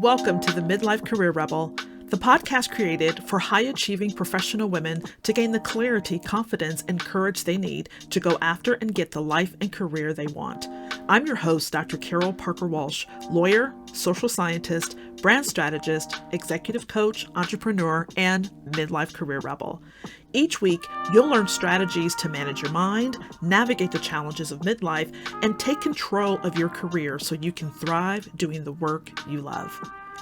Welcome to the Midlife Career Rebel, the podcast created for high-achieving professional women to gain the clarity, confidence, and courage they need to go after and get the life and career they want. I'm your host, Dr. Carol Parker Walsh, lawyer, social scientist, brand strategist, executive coach, entrepreneur, and midlife career rebel. Each week, you'll learn strategies to manage your mind, navigate the challenges of midlife, and take control of your career so you can thrive doing the work you love.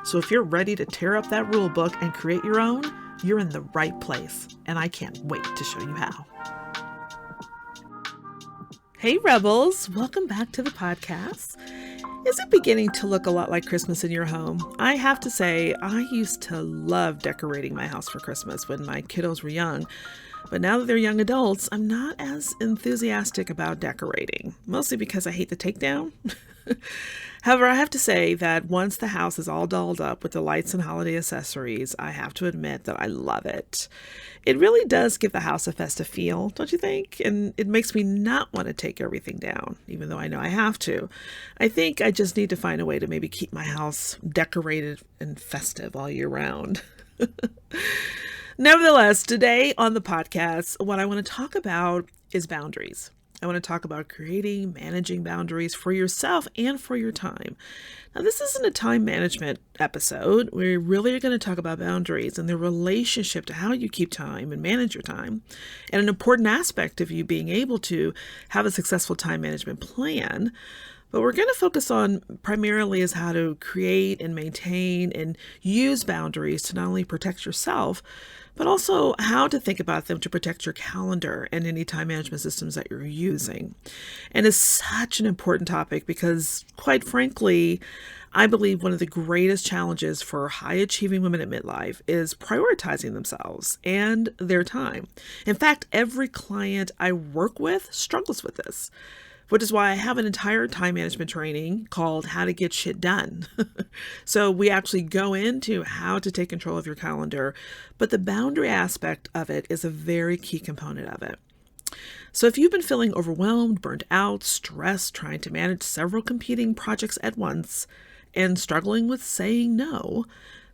So if you're ready to tear up that rule book and create your own, you're in the right place, and I can't wait to show you how. Hey Rebels, welcome back to the podcast. Is it beginning to look a lot like Christmas in your home? I have to say, I used to love decorating my house for Christmas when my kiddos were young. But now that they're young adults, I'm not as enthusiastic about decorating, mostly because I hate the takedown. However, I have to say that once the house is all dolled up with the lights and holiday accessories, I have to admit that I love it. It really does give the house a festive feel, don't you think? And it makes me not want to take everything down, even though I know I have to. I think I just need to find a way to maybe keep my house decorated and festive all year round. Nevertheless, today on the podcast, what I want to talk about is boundaries. I want to talk about creating, managing boundaries for yourself and for your time. Now, this isn't a time management episode. We're really going to talk about boundaries and their relationship to how you keep time and manage your time, and an important aspect of you being able to have a successful time management plan. But we're going to focus on primarily is how to create and maintain and use boundaries to not only protect yourself, but also how to think about them to protect your calendar and any time management systems that you're using. And it's such an important topic because, quite frankly, I believe one of the greatest challenges for high-achieving women at midlife is prioritizing themselves and their time. In fact, every client I work with struggles with this, which is why I have an entire time management training called How to Get Shit Done. So we actually go into how to take control of your calendar, but the boundary aspect of it is a very key component of it. So if you've been feeling overwhelmed, burnt out, stressed, trying to manage several competing projects at once, and struggling with saying no,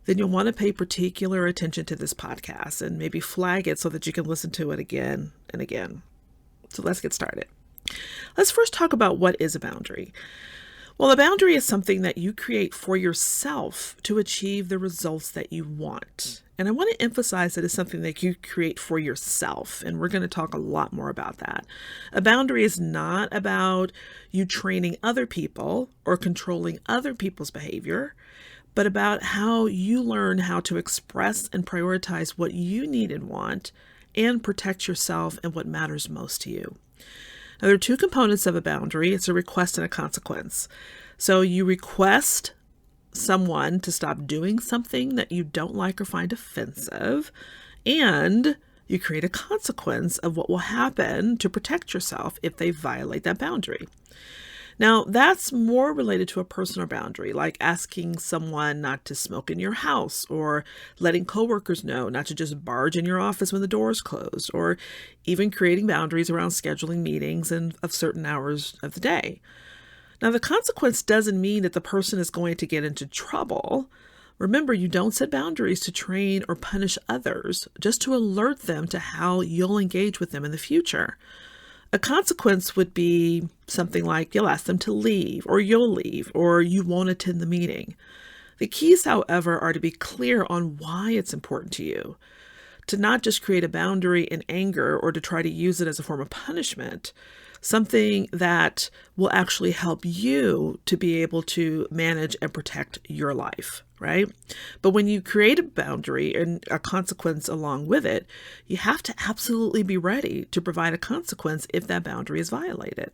then you'll want to pay particular attention to this podcast and maybe flag it so that you can listen to it again and again. So let's get started. Let's first talk about what is a boundary. Well, a boundary is something that you create for yourself to achieve the results that you want. And I want to emphasize that it's something that you create for yourself. And we're going to talk a lot more about that. A boundary is not about you training other people or controlling other people's behavior, but about how you learn how to express and prioritize what you need and want and protect yourself and what matters most to you. Now, there are two components of a boundary. It's a request and a consequence. So you request someone to stop doing something that you don't like or find offensive, and you create a consequence of what will happen to protect yourself if they violate that boundary. Now, that's more related to a personal boundary, like asking someone not to smoke in your house, or letting coworkers know not to just barge in your office when the door is closed, or even creating boundaries around scheduling meetings and of certain hours of the day. Now, the consequence doesn't mean that the person is going to get into trouble. Remember, you don't set boundaries to train or punish others, just to alert them to how you'll engage with them in the future. A consequence would be something like you'll ask them to leave, or you'll leave, or you won't attend the meeting. The keys, however, are to be clear on why it's important to you, to not just create a boundary in anger or to try to use it as a form of punishment, something that will actually help you to be able to manage and protect your life, right? But when you create a boundary and a consequence along with it, you have to absolutely be ready to provide a consequence if that boundary is violated.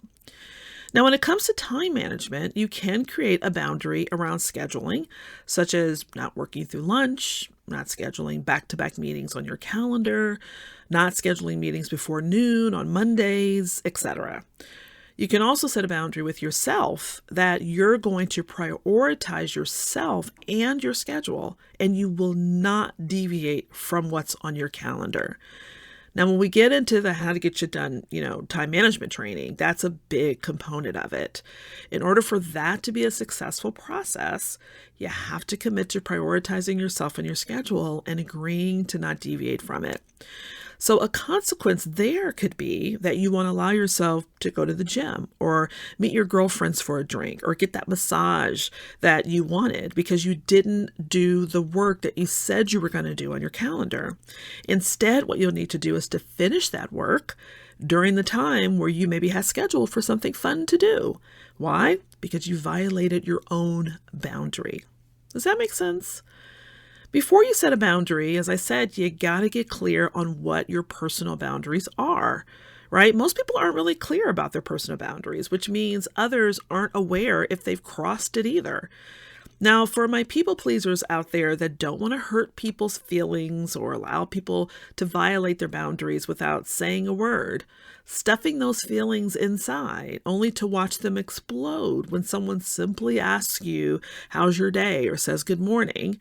Now, when it comes to time management, you can create a boundary around scheduling, such as not working through lunch, not scheduling back-to-back meetings on your calendar, not scheduling meetings before noon on Mondays, etc. You can also set a boundary with yourself that you're going to prioritize yourself and your schedule, and you will not deviate from what's on your calendar. Now, when we get into the how to get you done, time management training, that's a big component of it. In order for that to be a successful process, you have to commit to prioritizing yourself and your schedule and agreeing to not deviate from it. So a consequence there could be that you want to allow yourself to go to the gym or meet your girlfriends for a drink or get that massage that you wanted because you didn't do the work that you said you were going to do on your calendar. Instead, what you'll need to do is to finish that work during the time where you maybe have scheduled for something fun to do. Why? Because you violated your own boundary. Does that make sense? Before you set a boundary, as I said, you got to get clear on what your personal boundaries are, right? Most people aren't really clear about their personal boundaries, which means others aren't aware if they've crossed it either. Now, for my people pleasers out there that don't want to hurt people's feelings or allow people to violate their boundaries without saying a word, stuffing those feelings inside only to watch them explode when someone simply asks you, "How's your day?" or says good morning,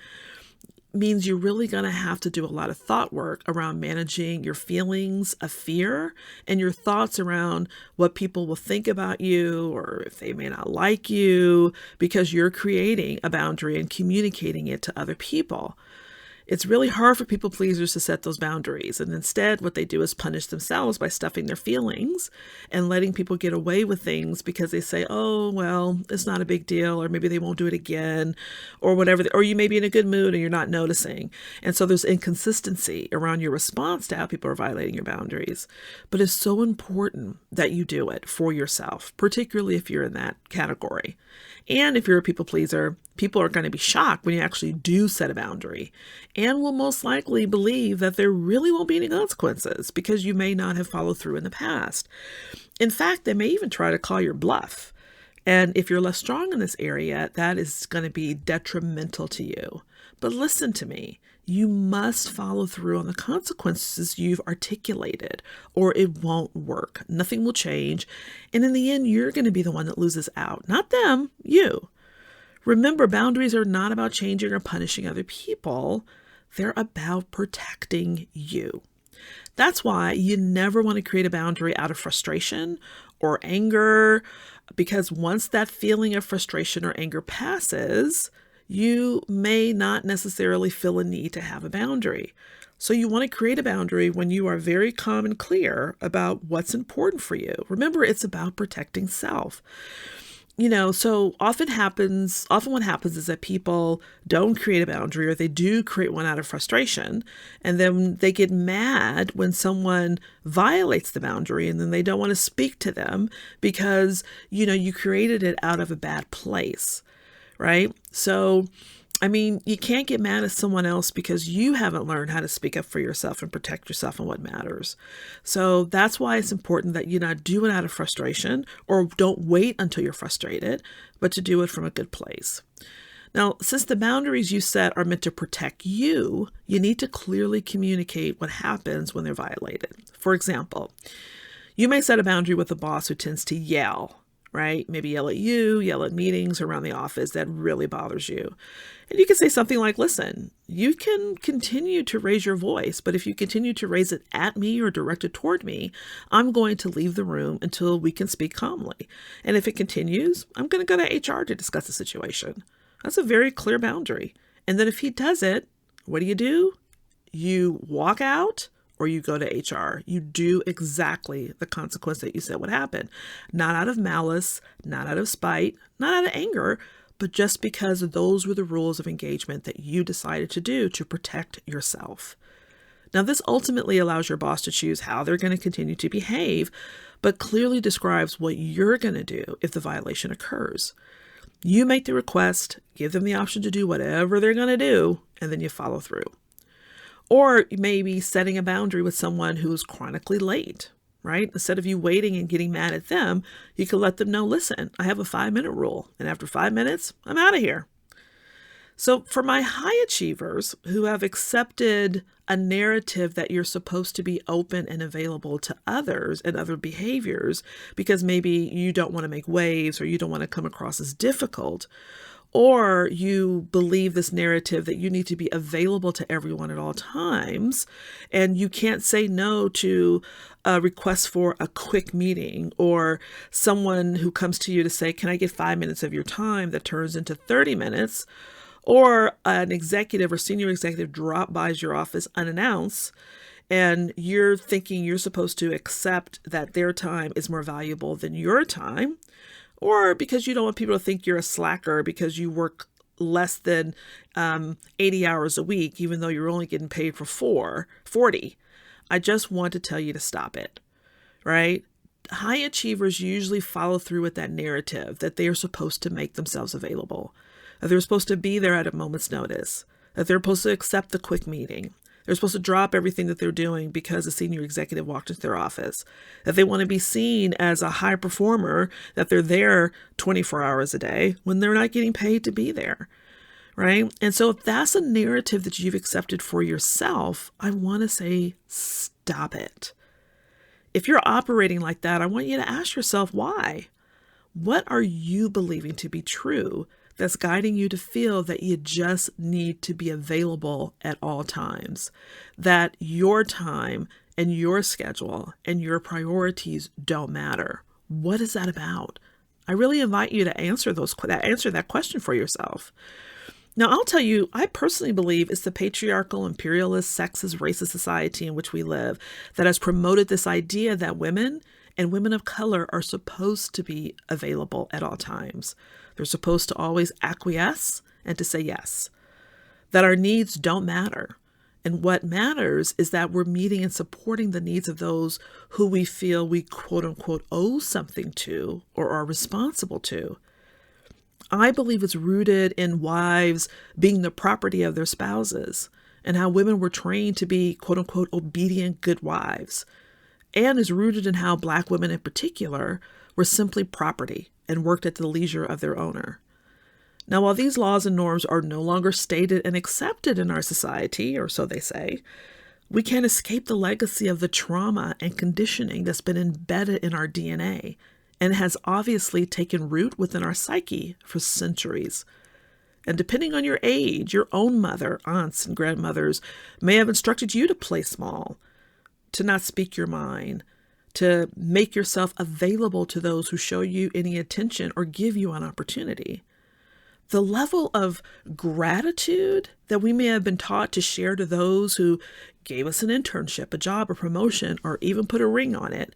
means you're really going to have to do a lot of thought work around managing your feelings of fear and your thoughts around what people will think about you or if they may not like you because you're creating a boundary and communicating it to other people. It's really hard for people pleasers to set those boundaries. And instead, what they do is punish themselves by stuffing their feelings and letting people get away with things because they say, "Oh, well, it's not a big deal," or maybe they won't do it again or whatever. Or you may be in a good mood and you're not noticing. And so there's inconsistency around your response to how people are violating your boundaries. But it's so important that you do it for yourself, particularly if you're in that category. And if you're a people pleaser, people are going to be shocked when you actually do set a boundary and will most likely believe that there really won't be any consequences because you may not have followed through in the past. In fact, they may even try to call your bluff. And if you're less strong in this area, that is going to be detrimental to you. But listen to me. You must follow through on the consequences you've articulated, or it won't work. Nothing will change. And in the end, you're going to be the one that loses out. Not them, you. Remember, boundaries are not about changing or punishing other people. They're about protecting you. That's why you never want to create a boundary out of frustration or anger, because once that feeling of frustration or anger passes, you may not necessarily feel a need to have a boundary. So you want to create a boundary when you are very calm and clear about what's important for you. Remember, it's about protecting self. So often what happens is that people don't create a boundary or they do create one out of frustration. And then they get mad when someone violates the boundary and then they don't want to speak to them because, you created it out of a bad place, right? So, you can't get mad at someone else because you haven't learned how to speak up for yourself and protect yourself and what matters. So that's why it's important that you not do it out of frustration or don't wait until you're frustrated, but to do it from a good place. Now, since the boundaries you set are meant to protect you, you need to clearly communicate what happens when they're violated. For example, you may set a boundary with a boss who tends to yell, right? Maybe yell at you, yell at meetings around the office that really bothers you. And you can say something like, "Listen, you can continue to raise your voice, but if you continue to raise it at me or direct it toward me, I'm going to leave the room until we can speak calmly. And if it continues, I'm going to go to HR to discuss the situation." That's a very clear boundary. And then if he does it, what do? You walk out or you go to HR. You do exactly the consequence that you said would happen. Not out of malice, not out of spite, not out of anger, but just because those were the rules of engagement that you decided to do to protect yourself. Now, this ultimately allows your boss to choose how they're going to continue to behave, but clearly describes what you're going to do if the violation occurs. You make the request, give them the option to do whatever they're going to do, and then you follow through. Or maybe setting a boundary with someone who's chronically late, right? Instead of you waiting and getting mad at them, you can let them know, "Listen, I have a 5-minute rule, and after 5 minutes, I'm out of here." So for my high achievers who have accepted a narrative that you're supposed to be open and available to others and other behaviors because maybe you don't want to make waves or you don't want to come across as difficult, or you believe this narrative that you need to be available to everyone at all times, and you can't say no to a request for a quick meeting or someone who comes to you to say, can I get 5 minutes of your time, that turns into 30 minutes, or an executive or senior executive drop by your office unannounced, and you're thinking you're supposed to accept that their time is more valuable than your time, or because you don't want people to think you're a slacker because you work less than 80 hours a week, even though you're only getting paid for 40. I just want to tell you to stop it, right? High achievers usually follow through with that narrative that they are supposed to make themselves available, that they're supposed to be there at a moment's notice, that they're supposed to accept the quick meeting. They're supposed to drop everything that they're doing because a senior executive walked into their office, that they want to be seen as a high performer, that they're there 24 hours a day when they're not getting paid to be there, right? And so if that's a narrative that you've accepted for yourself, I want to say, stop it. If you're operating like that, I want you to ask yourself why. What are you believing to be true that's guiding you to feel that you just need to be available at all times, that your time and your schedule and your priorities don't matter? What is that about? I really invite you to answer that question for yourself. Now, I'll tell you, I personally believe it's the patriarchal, imperialist, sexist, racist society in which we live that has promoted this idea that women and women of color are supposed to be available at all times. They're supposed to always acquiesce and to say yes, that our needs don't matter. And what matters is that we're meeting and supporting the needs of those who we feel we quote unquote owe something to or are responsible to. I believe it's rooted in wives being the property of their spouses and how women were trained to be quote unquote obedient good wives, and is rooted in how Black women in particular were simply property and worked at the leisure of their owner. Now, while these laws and norms are no longer stated and accepted in our society, or so they say, we can't escape the legacy of the trauma and conditioning that's been embedded in our DNA and has obviously taken root within our psyche for centuries. And depending on your age, your own mother, aunts, and grandmothers may have instructed you to play small, to not speak your mind, to make yourself available to those who show you any attention or give you an opportunity. The level of gratitude that we may have been taught to share to those who gave us an internship, a job, a promotion, or even put a ring on it,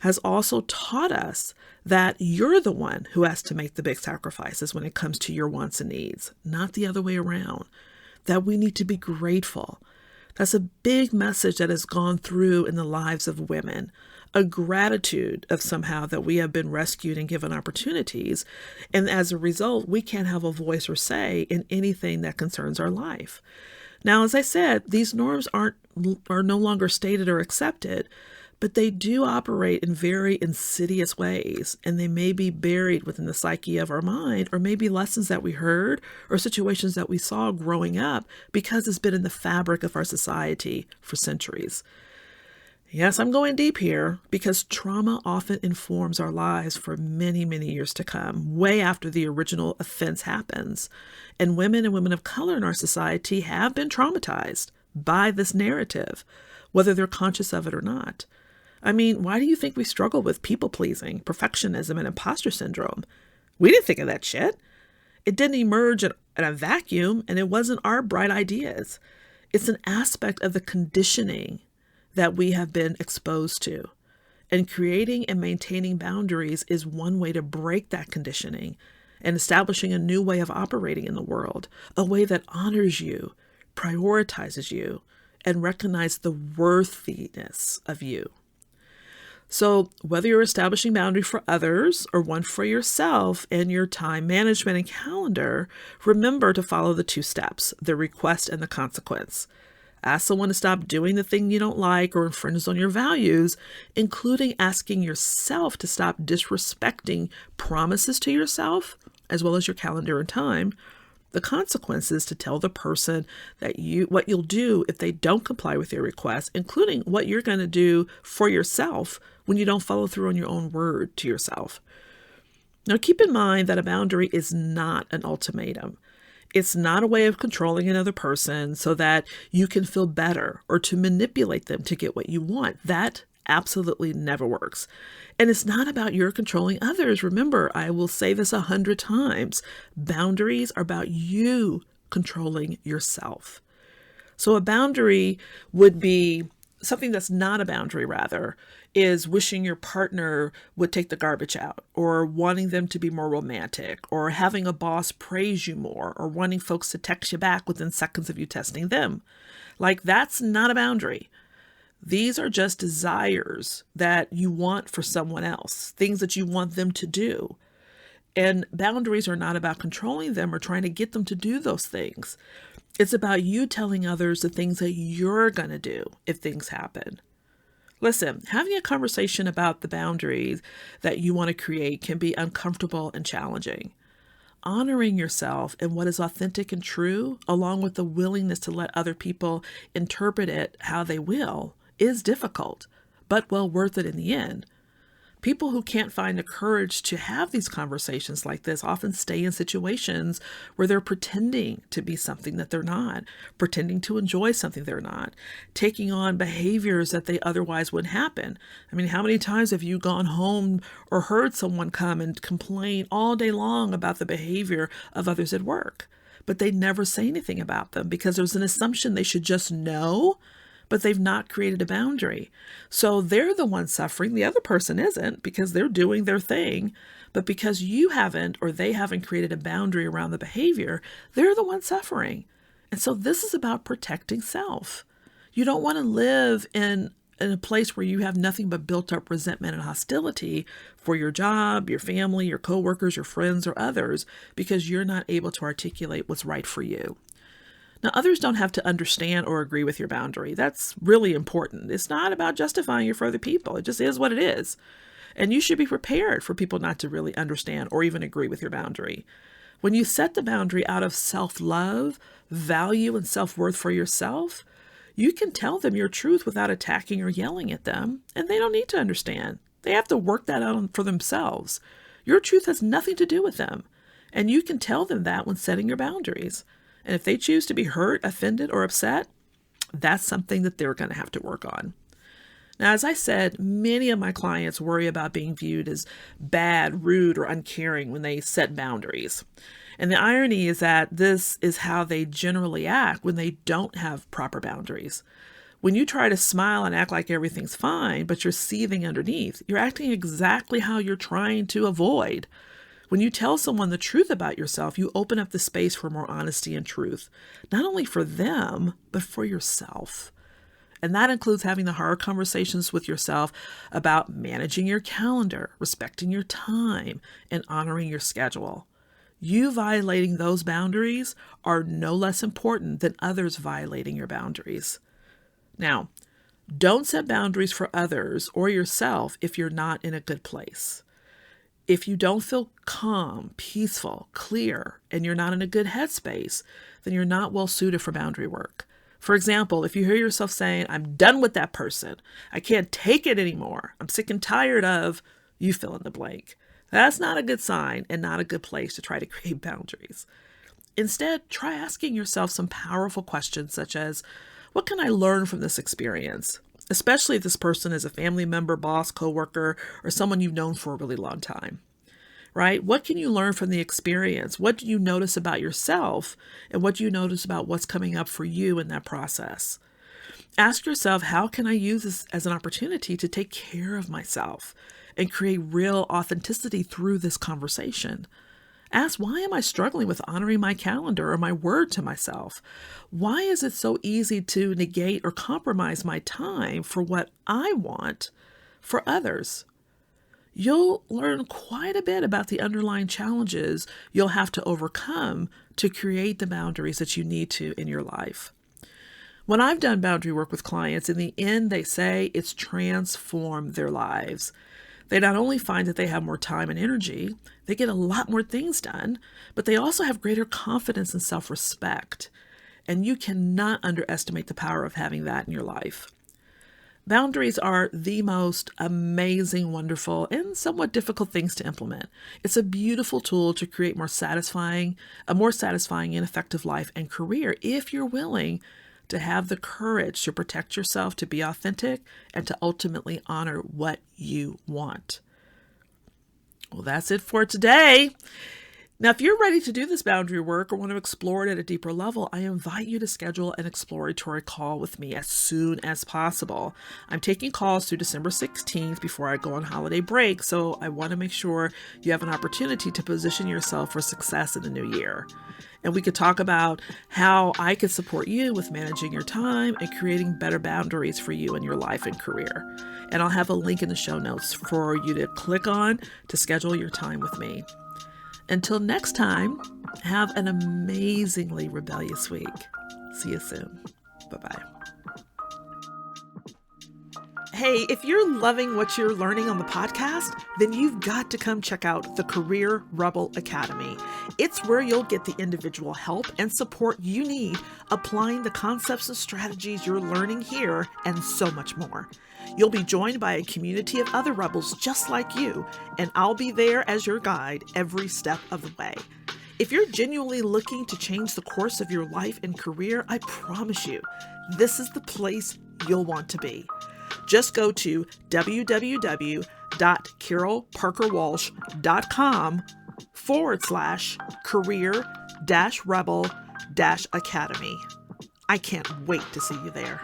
has also taught us that you're the one who has to make the big sacrifices when it comes to your wants and needs, not the other way around, that we need to be grateful. That's a big message that has gone through in the lives of women, a gratitude of somehow that we have been rescued and given opportunities. And as a result, we can't have a voice or say in anything that concerns our life. Now, as I said, these norms are no longer stated or accepted, but they do operate in very insidious ways, and they may be buried within the psyche of our mind, or maybe lessons that we heard or situations that we saw growing up because it's been in the fabric of our society for centuries. Yes, I'm going deep here because trauma often informs our lives for many, many years to come, way after the original offense happens. And women of color in our society have been traumatized by this narrative, whether they're conscious of it or not. I mean, why do you think we struggle with people-pleasing, perfectionism, and imposter syndrome? We didn't think of that shit. It didn't emerge in a vacuum, and it wasn't our bright ideas. It's an aspect of the conditioning that we have been exposed to. And creating and maintaining boundaries is one way to break that conditioning and establishing a new way of operating in the world, a way that honors you, prioritizes you, and recognizes the worthiness of you. So whether you're establishing boundaries for others or one for yourself and your time management and calendar, remember to follow the 2 steps, the request and the consequence. Ask someone to stop doing the thing you don't like or infringes on your values, including asking yourself to stop disrespecting promises to yourself, as well as your calendar and time. The consequence is to tell the person that what you'll do if they don't comply with your request, including what you're going to do for yourself when you don't follow through on your own word to yourself. Now, keep in mind that a boundary is not an ultimatum. It's not a way of controlling another person so that you can feel better or to manipulate them to get what you want. That absolutely never works. And it's not about your controlling others. Remember, I will say this 100 times. Boundaries are about you controlling yourself. So a boundary would be something that's not a boundary, rather, is wishing your partner would take the garbage out, or wanting them to be more romantic, or having a boss praise you more, or wanting folks to text you back within seconds of you texting them. Like, that's not a boundary. These are just desires that you want for someone else, things that you want them to do. And boundaries are not about controlling them or trying to get them to do those things. It's about you telling others the things that you're going to do if things happen. Listen, having a conversation about the boundaries that you want to create can be uncomfortable and challenging. Honoring yourself and what is authentic and true, along with the willingness to let other people interpret it how they will, is difficult, but well worth it in the end. People who can't find the courage to have these conversations like this often stay in situations where they're pretending to be something that they're not, pretending to enjoy something they're not, taking on behaviors that they otherwise wouldn't happen. I mean, how many times have you gone home or heard someone come and complain all day long about the behavior of others at work, but they never say anything about them because there's an assumption they should just know, but they've not created a boundary. So they're the one suffering. The other person isn't, because they're doing their thing. But because you haven't, or they haven't created a boundary around the behavior, they're the one suffering. And so this is about protecting self. You don't want to live in a place where you have nothing but built up resentment and hostility for your job, your family, your coworkers, your friends, or others, because you're not able to articulate what's right for you. Now, others don't have to understand or agree with your boundary. That's really important. It's not about justifying it for other people. It just is what it is. And you should be prepared for people not to really understand or even agree with your boundary. When you set the boundary out of self-love, value, and self-worth for yourself, you can tell them your truth without attacking or yelling at them, and they don't need to understand. They have to work that out for themselves. Your truth has nothing to do with them, and you can tell them that when setting your boundaries. And if they choose to be hurt, offended, or upset, that's something that they're going to have to work on. Now, as I said, many of my clients worry about being viewed as bad, rude, or uncaring when they set boundaries. And the irony is that this is how they generally act when they don't have proper boundaries. When you try to smile and act like everything's fine, but you're seething underneath, you're acting exactly how you're trying to avoid. When you tell someone the truth about yourself, you open up the space for more honesty and truth, not only for them, but for yourself. And that includes having the hard conversations with yourself about managing your calendar, respecting your time, and honoring your schedule. You violating those boundaries are no less important than others violating your boundaries. Now, don't set boundaries for others or yourself if you're not in a good place. If you don't feel calm, peaceful, clear, and you're not in a good headspace, then you're not well suited for boundary work. For example, if you hear yourself saying, "I'm done with that person. I can't take it anymore. I'm sick and tired of," you fill in the blank. That's not a good sign and not a good place to try to create boundaries. Instead, try asking yourself some powerful questions such as, what can I learn from this experience? Especially if this person is a family member, boss, coworker, or someone you've known for a really long time, right? What can you learn from the experience? What do you notice about yourself? And what do you notice about what's coming up for you in that process? Ask yourself, how can I use this as an opportunity to take care of myself and create real authenticity through this conversation? Ask, why am I struggling with honoring my calendar or my word to myself? Why is it so easy to negate or compromise my time for what I want for others? You'll learn quite a bit about the underlying challenges you'll have to overcome to create the boundaries that you need to in your life. When I've done boundary work with clients, in the end, they say it's transformed their lives. They not only find that they have more time and energy, they get a lot more things done, but they also have greater confidence and self-respect. And you cannot underestimate the power of having that in your life. Boundaries are the most amazing, wonderful, and somewhat difficult things to implement. It's a beautiful tool to create a more satisfying and effective life and career if you're willing to have the courage to protect yourself, to be authentic, and to ultimately honor what you want. Well, that's it for today. Now, if you're ready to do this boundary work or want to explore it at a deeper level, I invite you to schedule an exploratory call with me as soon as possible. I'm taking calls through December 16th before I go on holiday break, so I want to make sure you have an opportunity to position yourself for success in the new year. And we could talk about how I could support you with managing your time and creating better boundaries for you in your life and career. And I'll have a link in the show notes for you to click on to schedule your time with me. Until next time, have an amazingly rebellious week. See you soon. Bye-bye. Hey, if you're loving what you're learning on the podcast, then you've got to come check out the Career Rebel Academy. It's where you'll get the individual help and support you need applying the concepts and strategies you're learning here and so much more. You'll be joined by a community of other rebels just like you, and I'll be there as your guide every step of the way. If you're genuinely looking to change the course of your life and career, I promise you, this is the place you'll want to be. Just go to www.carolparkerwalsh.com/career-rebel-academy. I can't wait to see you there.